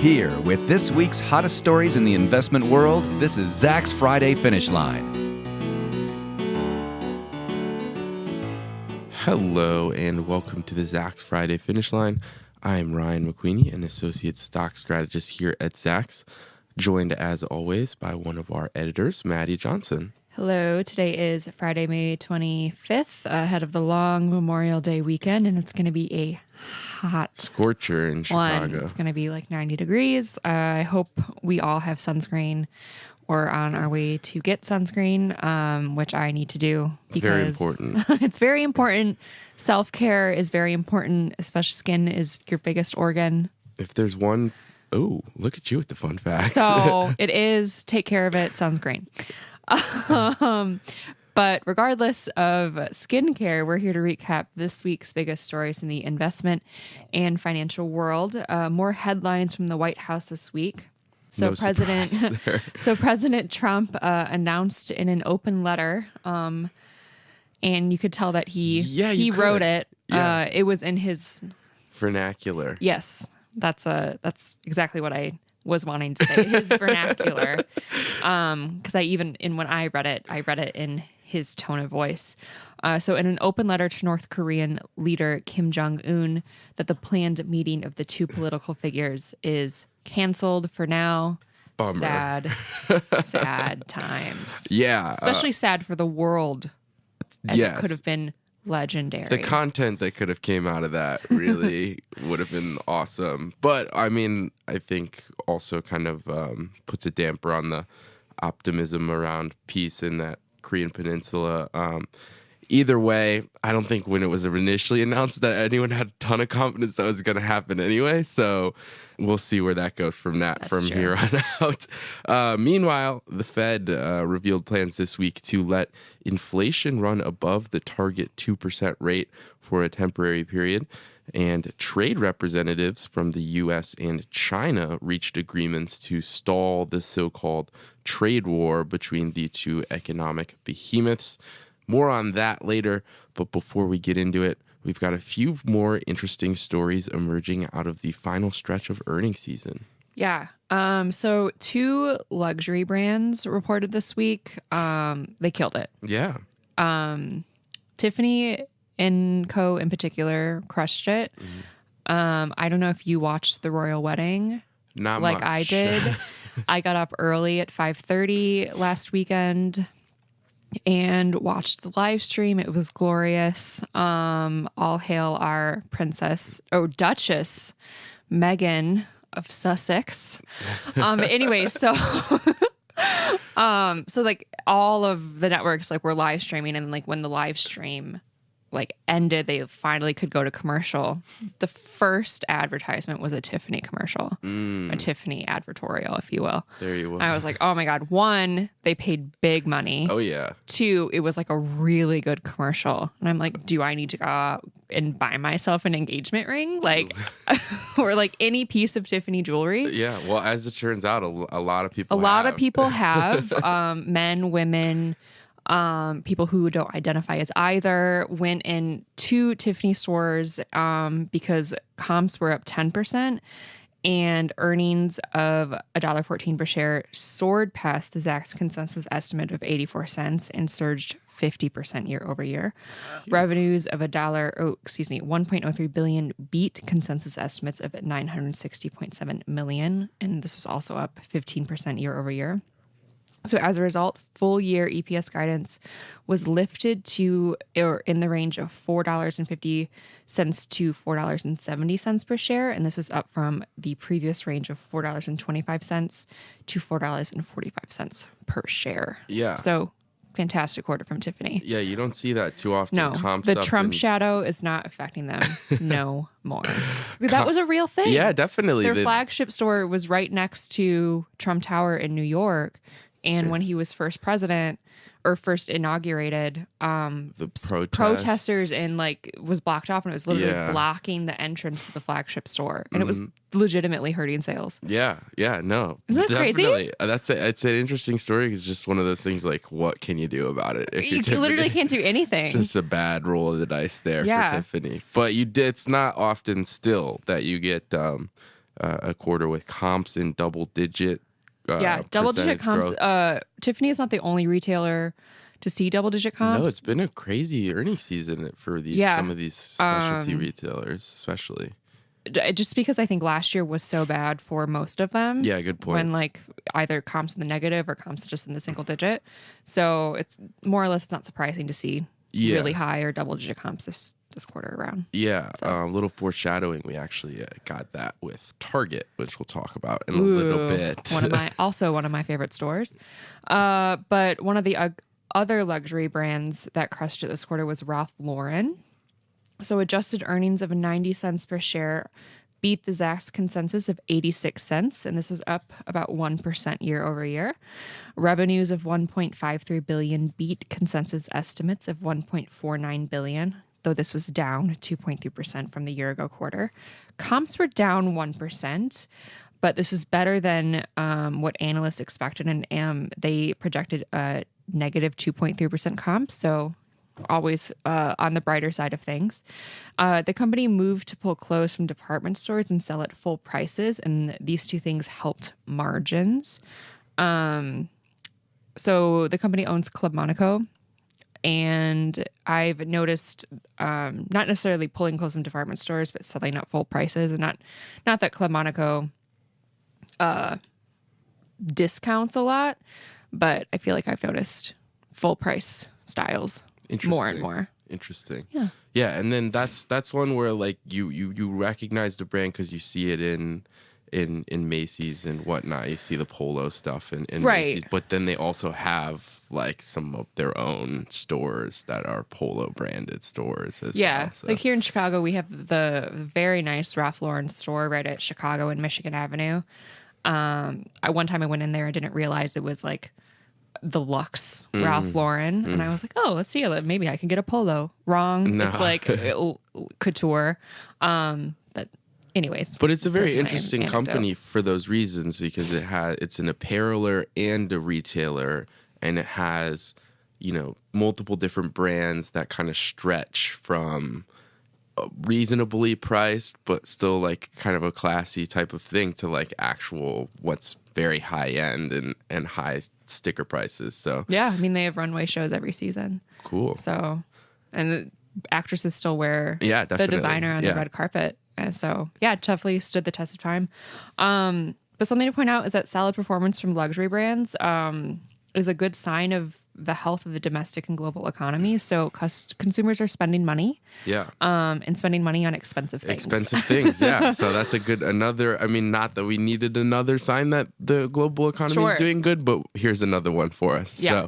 Here with this week's hottest stories in the investment world, this is Zach's Friday Finish Line. Hello and welcome to the Zach's Friday Finish Line. I'm Ryan McQueeney, an associate stock strategist here at Zach's, joined as always by one of our editors, Maddy Johnson. Hello, today is Friday, May 25th, ahead of the long Memorial Day weekend, and it's going to be a hot Scorcher in Chicago. It's going to be like 90 degrees. I hope we all have sunscreen or on our way to get sunscreen, which I need to do. It's very important. It's very important. Self-care is very important, especially skin is your biggest organ. If there's one, look at you with the fun facts. So it is, take care of it, sunscreen. But regardless of skincare, we're here to recap this week's biggest stories in the investment and financial world. More headlines from the White House this week. So President Trump announced in an open letter, and you could tell that he wrote it. Yeah. It was in his vernacular. Yes, that's exactly what I was wanting to say, his vernacular. Because when I read it in his tone of voice. So in an open letter to North Korean leader Kim Jong-un, that the planned meeting of the two political figures is canceled for now. Bummer. Sad times. Yeah. Especially sad for the world, as it could have been legendary. The content that could have came out of that really would have been awesome. But I mean, I think also kind of puts a damper on the optimism around peace in that Korean peninsula. Either way, I don't think when it was initially announced that anyone had a ton of confidence that was going to happen anyway. So we'll see where that goes from here on out. Meanwhile, the Fed revealed plans this week to let inflation run above the target 2% rate for a temporary period. And trade representatives from the U.S. and China reached agreements to stall the so-called trade war between the two economic behemoths. More on that later, but before we get into it, we've got a few more interesting stories emerging out of the final stretch of earnings season. Yeah. So two luxury brands reported this week. They killed it. Yeah. Tiffany & Co. in particular crushed it. I don't know if you watched the royal wedding. Not like much. I did. I got up early at 5:30 last weekend and watched the live stream. It was glorious. All hail our Duchess Meghan of Sussex. Anyway, so like all of the networks like were live streaming, and like when the live stream like ended, they finally could go to commercial. The first advertisement was a Tiffany commercial, a Tiffany advertorial, if you will. There you go. I was like, oh my God. One, they paid big money. Oh yeah. Two, it was like a really good commercial. And I'm like, do I need to go out and buy myself an engagement ring? Like, or like any piece of Tiffany jewelry? Yeah. Well, as it turns out, a lot of people have, men, women, people who don't identify as either, went in to Tiffany stores because comps were up 10% and earnings of $1.14 per share soared past the Zach's consensus estimate of 84 cents and surged 50% year over year. Revenues of $1.03 billion beat consensus estimates of $960.7 million, and this was also up 15% year over year. So as a result, full year EPS guidance was lifted to in the range of $4.50 to $4.70 per share. And this was up from the previous range of $4.25 to $4.45 per share. Yeah. So fantastic quarter from Tiffany. Yeah, you don't see that too often. No, the Trump shadow is not affecting them no more. That was a real thing. Yeah, definitely. Their flagship store was right next to Trump Tower in New York. And when he was first inaugurated, the protesters and like was blocked off, and it was literally blocking the entrance to the flagship store, and it was legitimately hurting sales. Yeah, no, isn't that crazy? It's an interesting story. It's just one of those things. Like, what can you do about it? You literally can't do anything. It's just a bad roll of the dice there for Tiffany. But it's not often still that you get a quarter with comps in double-digit. Double-digit comps. Growth. Tiffany is not the only retailer to see double-digit comps. No, it's been a crazy earnings season for some of these specialty retailers, especially. Just because I think last year was so bad for most of them. Yeah, good point. When like either comps in the negative or comps just in the single digit. So it's more or less not surprising to see really high or double-digit comps this quarter around. Yeah, a little foreshadowing. We actually got that with Target, which we'll talk about in a little bit. one of my favorite stores. But one of the other luxury brands that crushed it this quarter was Ralph Lauren. So adjusted earnings of 90 cents per share beat the Zacks consensus of 86 cents, and this was up about 1% year over year. Revenues of 1.53 billion beat consensus estimates of 1.49 billion, though this was down 2.3% from the year ago quarter. Comps were down 1%, but this is better than what analysts expected, and they projected a negative 2.3% comp, so always on the brighter side of things. The company moved to pull clothes from department stores and sell at full prices, and these two things helped margins. So the company owns Club Monaco, and I've noticed not necessarily pulling clothes from department stores, but selling at full prices, and not that Club Monaco discounts a lot, but I feel like I've noticed full price styles more and more. Interesting. Yeah. And then that's one where like you recognize the brand because you see it in Macy's and whatnot. You see the polo stuff in right. Macy's, but then they also have like some of their own stores that are polo branded stores as well. So. Like here in Chicago, we have the very nice Ralph Lauren store right at Chicago and Michigan Avenue. One time I went in there, I didn't realize it was like the luxe Ralph Lauren, and I was like, oh, let's see, maybe I can get a polo. Wrong. No. It's like couture. But anyways, but it's a very interesting company for those reasons, because it's an appareler and a retailer, and it has multiple different brands that kind of stretch from reasonably priced but still like kind of a classy type of thing to like actual what's very high end and high sticker prices. So yeah, I mean, they have runway shows every season. Cool. So, and the actresses still wear the designer on the red carpet. So yeah, it definitely stood the test of time. But something to point out is that solid performance from luxury brands is a good sign of the health of the domestic and global economy. So consumers are spending money. Yeah. And spending money on expensive things. Yeah. So that's not that we needed another sign that the global economy is doing good, but here's another one for us. Yeah.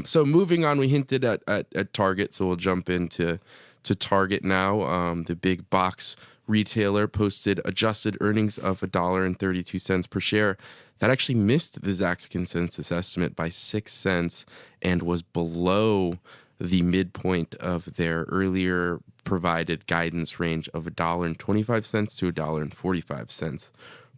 So moving on, we hinted at Target, so we'll jump into Target now. The big box retailer posted adjusted earnings of $1.32 per share. That actually missed the Zacks consensus estimate by 6 cents and was below the midpoint of their earlier provided guidance range of $1.25 to $1.45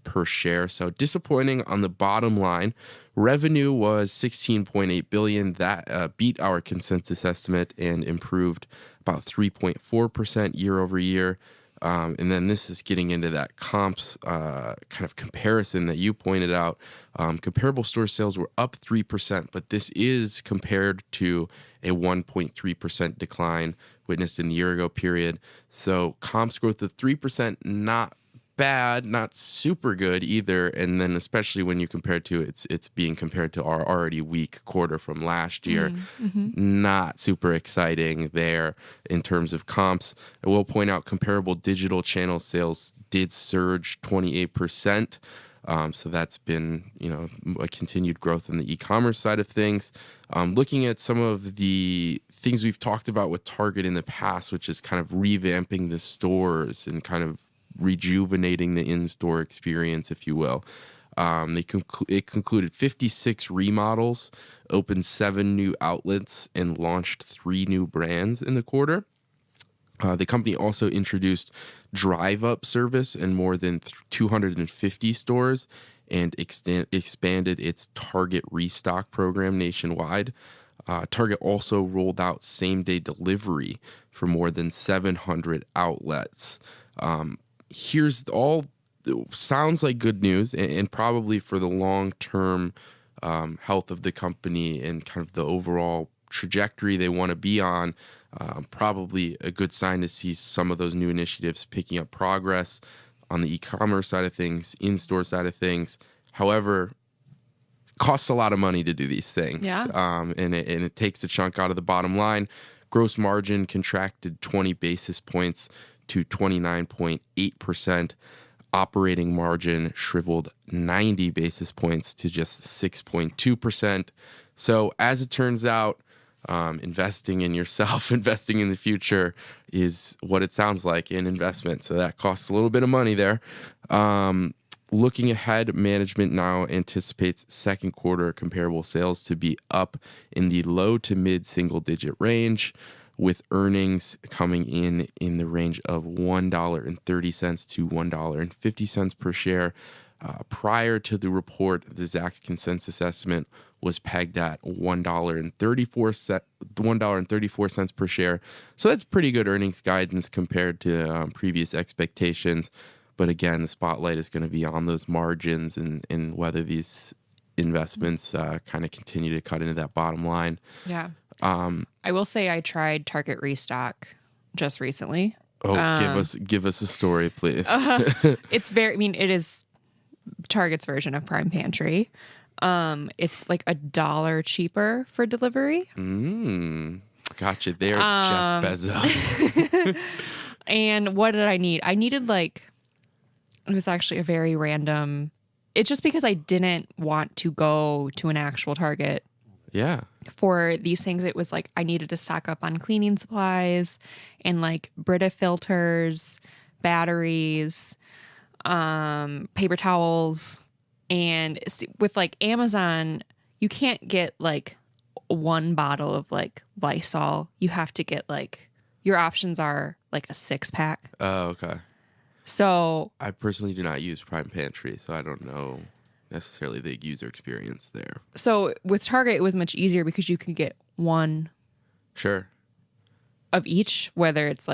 per share. So disappointing on the bottom line. Revenue was $16.8 billion. That beat our consensus estimate and improved about 3.4% year over year. And then this is getting into that comps kind of comparison that you pointed out. Comparable store sales were up 3%, but this is compared to a 1.3% decline witnessed in the year ago period. So comps growth of 3%, not bad, not super good either. And then especially when you compare to it's being compared to our already weak quarter from last year. Not super exciting there in terms of comps. I will point out comparable digital channel sales did surge 28%. So that's been, a continued growth in the e-commerce side of things. Looking at some of the things we've talked about with Target in the past, which is kind of revamping the stores and kind of rejuvenating the in-store experience, if you will. It concluded 56 remodels, opened 7 new outlets, and launched 3 new brands in the quarter. The company also introduced drive-up service in more than 250 stores and expanded its Target Restock program nationwide. Target also rolled out same-day delivery for more than 700 outlets. Here's all sounds like good news, and probably for the long-term health of the company and kind of the overall trajectory they want to be on. Probably a good sign to see some of those new initiatives picking up progress on the e-commerce side of things, in-store side of things. However, it costs a lot of money to do these things. Yeah. And it takes a chunk out of the bottom line. Gross margin contracted 20 basis points to 29.8%. Operating margin shriveled 90 basis points to just 6.2%. So as it turns out, investing in yourself, investing in the future is what it sounds like in investment. So that costs a little bit of money there. Looking ahead, management now anticipates second quarter comparable sales to be up in the low to mid single digit range, with earnings coming in the range of $1.30 to $1.50 per share. Prior to the report, the Zacks consensus estimate was pegged at $1.34 per share. So that's pretty good earnings guidance compared to previous expectations. But again, the spotlight is going to be on those margins and whether these investments kind of continue to cut into that bottom line. Yeah. I will say I tried Target Restock just recently. Oh, give us a story, please. It's it is Target's version of Prime Pantry. It's like $1 cheaper for delivery. Gotcha. They're Jeff Bezos. And what did I need? I needed it was actually a very random. It's just because I didn't want to go to an actual Target. Yeah. For these things, it was like I needed to stock up on cleaning supplies and Brita filters, batteries, paper towels. And with Amazon, you can't get one bottle of Lysol. You have to get your options are a 6-pack. Oh, okay. So I personally do not use Prime Pantry, so I don't know necessarily the user experience there. So with Target, it was much easier because you can get one Sure. of each, whether it's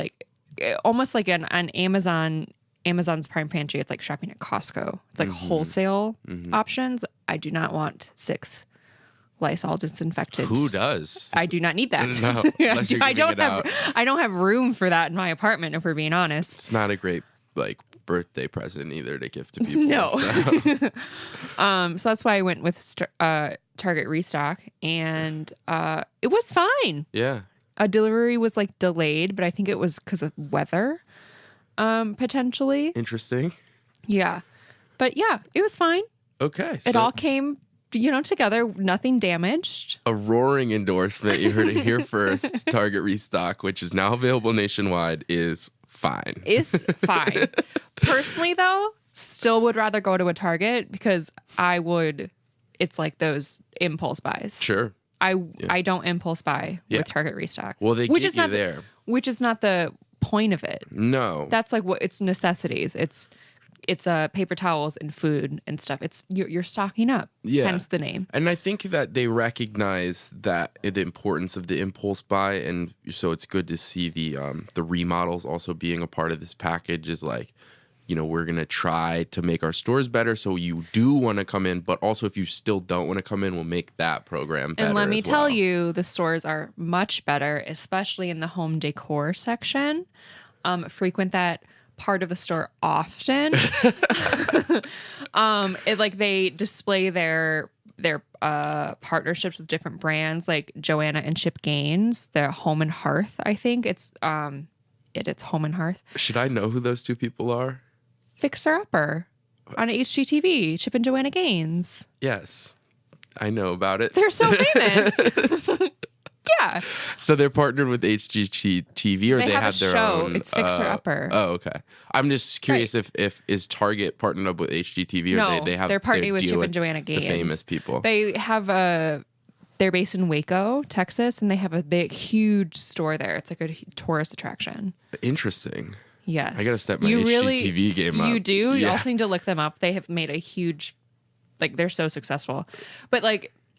almost like on Amazon's Prime Pantry, it's like shopping at Costco. It's wholesale options. I do not want 6 Lysol disinfectant. Who does? I do not need that. No, unless you're giving it out. I don't have room for that in my apartment, if we're being honest. It's not a great birthday present either to give to people. No. So. So that's why I went with Target Restock, and it was fine. Yeah. A delivery was delayed, but I think it was because of weather, potentially. Interesting. Yeah. But yeah, it was fine. Okay. It all came, together, nothing damaged. A roaring endorsement. You heard it here first. Target Restock, which is now available nationwide, is fine. Is fine. Personally, though, still would rather go to a Target because it's like those impulse buys. Sure. I don't impulse buy Yeah. with Target Restock. Well, they which get is you not there. Which is not the point of it. No. That's what it's necessities. It's paper towels and food and stuff. It's you're stocking up. Yeah. Hence the name. And I think that they recognize that the importance of the impulse buy, and so it's good to see the remodels also being a part of this package. Is we're gonna try to make our stores better, so you do want to come in, but also if you still don't want to come in, we'll make that program better. And let me as tell well. you, the stores are much better, especially in the home decor section. Frequent that part of the store often. They display their partnerships with different brands like Joanna and Chip Gaines, their Home and Hearth. I think it's Home and Hearth. Should I know who those two people are? Fixer Upper on HGTV, Chip and Joanna Gaines. Yes, I know about it. They're so famous. Yeah. So they're partnered with HGTV, or they have have a their show. own. It's Fixer Upper. Oh, okay. I'm just curious if is Target partnered up with HGTV, or No, they have they're partnering with deal Chip and Joanna Gaines. the famous people. They have they're based in Waco, Texas, and they have a huge store there. It's like a tourist attraction. Interesting. Yes. I gotta step my HGTV game up. You do? You Yeah. also need to look them up. They have made a huge, they're so successful. But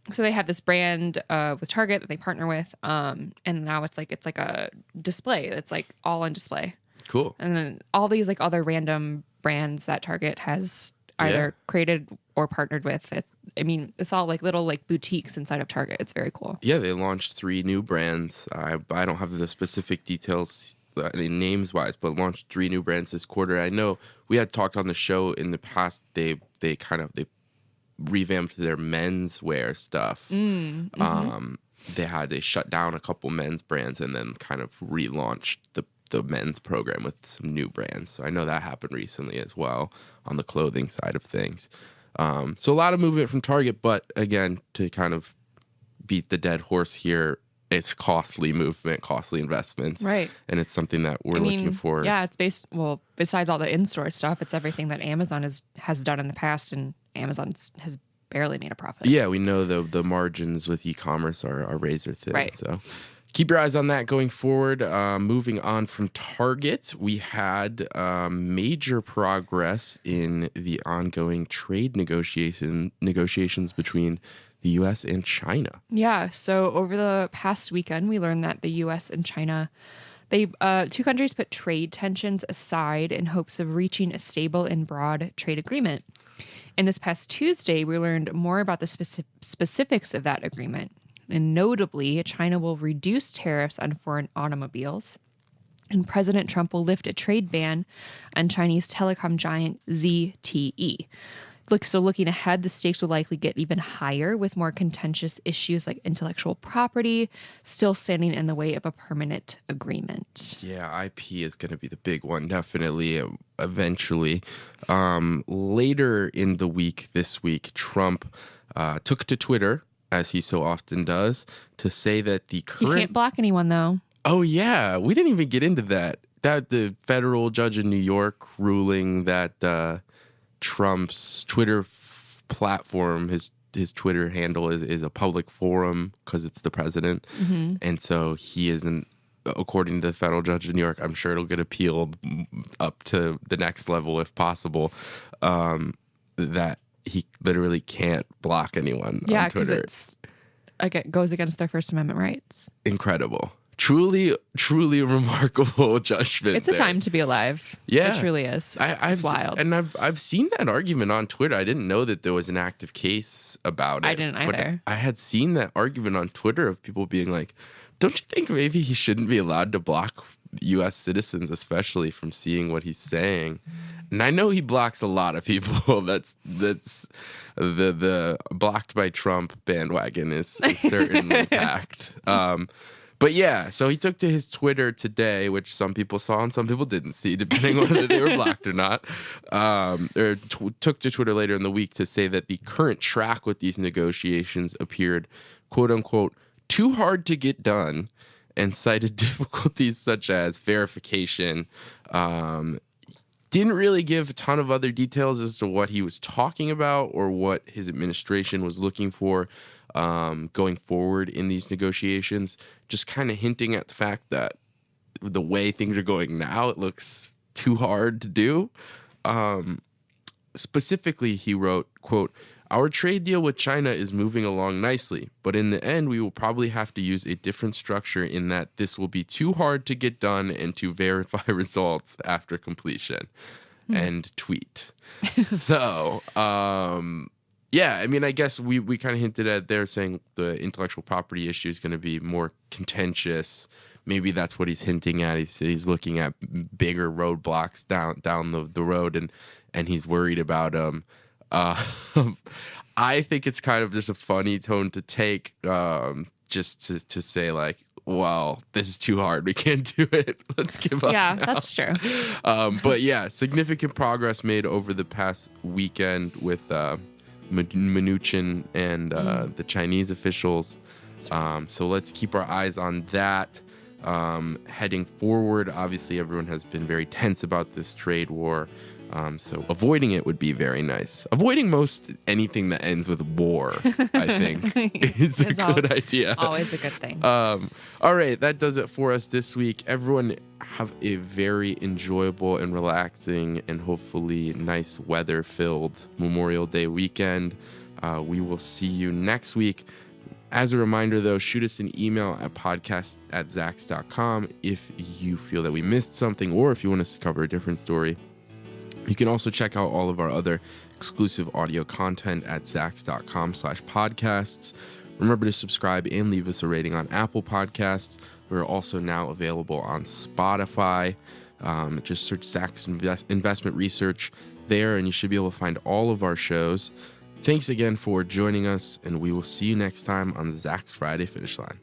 so they have this brand with Target that they partner with, and now it's like a display. It's all on display. Cool. And then all these other random brands that Target has either created or partnered with. It's all like little like boutiques inside of Target. It's very cool. Yeah, they launched 3 new brands. I don't have the specific details names-wise, but launched 3 new brands this quarter. I know we had talked on the show in the past. They revamped their menswear stuff. They shut down a couple men's brands and then kind of relaunched the men's program with some new brands. So I know that happened recently as well on the clothing side of things. So a lot of movement from Target, but again, to kind of beat the dead horse here, it's costly movement, costly investments. Right. And it's something that we're looking for. Yeah, it's besides all the in-store stuff, it's everything that Amazon has done in the past, and Amazon has barely made a profit. Yeah, we know the margins with e-commerce are razor thin. Right. So keep your eyes on that going forward. Moving on from Target, we had major progress in the ongoing trade negotiations between the U.S. and China. Yeah. So over the past weekend, we learned that the U.S. and China, two countries put trade tensions aside in hopes of reaching a stable and broad trade agreement. And this past Tuesday, we learned more about the specifics of that agreement. And notably, China will reduce tariffs on foreign automobiles, and President Trump will lift a trade ban on Chinese telecom giant ZTE. Looking ahead, the stakes will likely get even higher, with more contentious issues like intellectual property still standing in the way of a permanent agreement. Yeah, IP is going to be the big one, definitely, eventually. Later in the week, this week, Trump took to Twitter, as he so often does, to say that the current... He can't block anyone, though. Oh, yeah. We didn't even get into that. That the federal judge in New York ruling that Trump's Twitter platform, his Twitter handle is a public forum because it's the president. Mm-hmm. And so he isn't, according to the federal judge in New York, I'm sure it'll get appealed up to the next level if possible, that he literally can't block anyone on Twitter. Yeah, because it goes against their First Amendment rights. Incredible. Truly a remarkable judgment. It's a time to be alive. Yeah, it truly is. It's wild. And I've seen that argument on Twitter. I didn't know that there was an active case about it. I didn't either. But I had seen that argument on Twitter of people being like, "Don't you think maybe he shouldn't be allowed to block U.S. citizens, especially from seeing what he's saying?" And I know he blocks a lot of people. That's the blocked by Trump bandwagon is certainly packed. But yeah, so he took to his Twitter today, which some people saw and some people didn't see, depending on whether they were blocked or not. Took to Twitter later in the week to say that the current track with these negotiations appeared, quote unquote, too hard to get done, and cited difficulties such as verification. Didn't really give a ton of other details as to what he was talking about or what his administration was looking for going forward in these negotiations, just kind of hinting at the fact that the way things are going now, it looks too hard to do. Specifically, he wrote, quote, "Our trade deal with China is moving along nicely, but in the end, we will probably have to use a different structure in that this will be too hard to get done and to verify results after completion." End tweet. So, yeah, I mean, I guess we kind of hinted at there saying the intellectual property issue is going to be more contentious. Maybe that's what he's hinting at. He's looking at bigger roadblocks down the road, and he's worried about them. I think it's kind of just a funny tone to take, just to say like, well, this is too hard. We can't do it. Let's give up. Yeah, now. That's true. But yeah, significant progress made over the past weekend with Mnuchin and the Chinese officials. So let's keep our eyes on that. Heading forward, obviously everyone has been very tense about this trade war. So avoiding it would be very nice. Avoiding most anything that ends with war, I think, is a good idea. Always a good thing. All right, that does it for us this week. Everyone have a very enjoyable and relaxing and hopefully nice weather-filled Memorial Day weekend. We will see you next week. As a reminder, though, shoot us an email at podcast@zax.com if you feel that we missed something or if you want us to cover a different story. You can also check out all of our other exclusive audio content at zax.com/podcasts. Remember to subscribe and leave us a rating on Apple Podcasts. We're also now available on Spotify. Just search Zax Investment Research there, and you should be able to find all of our shows. Thanks again for joining us, and we will see you next time on the Zax Friday Finish Line.